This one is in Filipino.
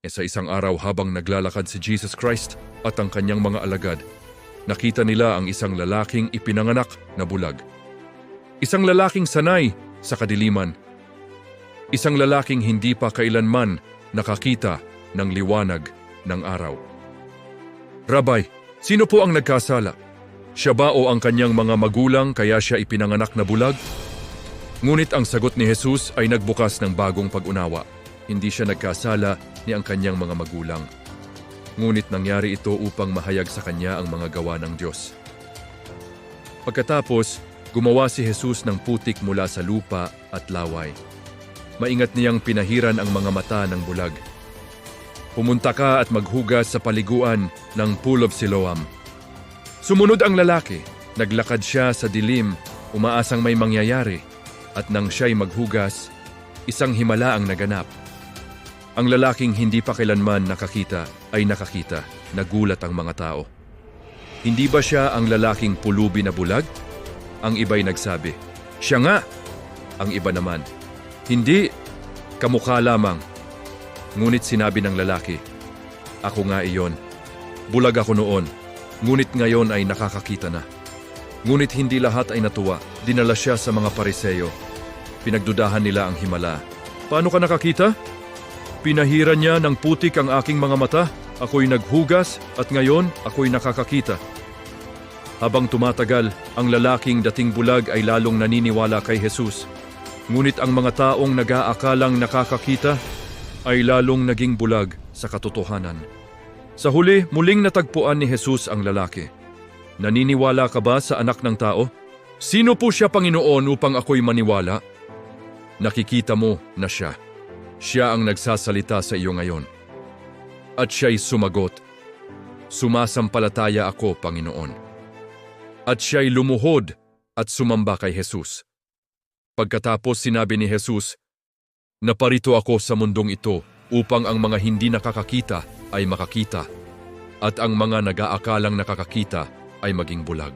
Sa isang araw habang naglalakad si Jesus Christ at ang kanyang mga alagad, nakita nila ang isang lalaking ipinanganak na bulag. Isang lalaking sanay sa kadiliman. Isang lalaking hindi pa kailanman nakakita ng liwanag ng araw. Rabay, sino po ang nagkasala? Siya ba o ang kanyang mga magulang kaya siya ipinanganak na bulag? Ngunit ang sagot ni Jesus ay nagbukas ng bagong pag-unawa. Hindi siya nagkasala ni ang kanyang mga magulang. Ngunit nangyari ito upang mahayag sa kanya ang mga gawa ng Diyos. Pagkatapos, gumawa si Jesus ng putik mula sa lupa at laway. Maingat niyang pinahiran ang mga mata ng bulag. Pumunta ka at maghugas sa paliguan ng Pool of Siloam. Sumunod ang lalaki, naglakad siya sa dilim, umaasang may mangyayari, at nang siya'y maghugas, isang himala ang naganap. Ang lalaking hindi pa kailanman nakakita ay nakakita, nagulat ang mga tao. Hindi ba siya ang lalaking pulubi na bulag? Ang iba'y nagsabi, siya nga! Ang iba naman, hindi, kamukha lamang. Ngunit sinabi ng lalaki, ako nga iyon. Bulag ako noon, ngunit ngayon ay nakakakita na. Ngunit hindi lahat ay natuwa, dinala siya sa mga Pariseo. Pinagdudahan nila ang himala. Paano ka nakakita? Pinahiran niya ng putik ang aking mga mata, ako'y naghugas at ngayon ako'y nakakakita. Habang tumatagal, ang lalaking dating bulag ay lalong naniniwala kay Jesus. Ngunit ang mga taong nag-aakalang nakakakita ay lalong naging bulag sa katotohanan. Sa huli, muling natagpuan ni Jesus ang lalaki. Naniniwala ka ba sa anak ng tao? Sino po siya, Panginoon, upang ako'y maniwala? Nakikita mo na siya. Siya ang nagsasalita sa iyo ngayon. At siya'y sumagot, sumasampalataya ako, Panginoon. At siya'y lumuhod at sumamba kay Jesus. Pagkatapos sinabi ni Jesus, naparito ako sa mundong ito upang ang mga hindi nakakakita ay makakita at ang mga nag-aakalang nakakakita ay maging bulag.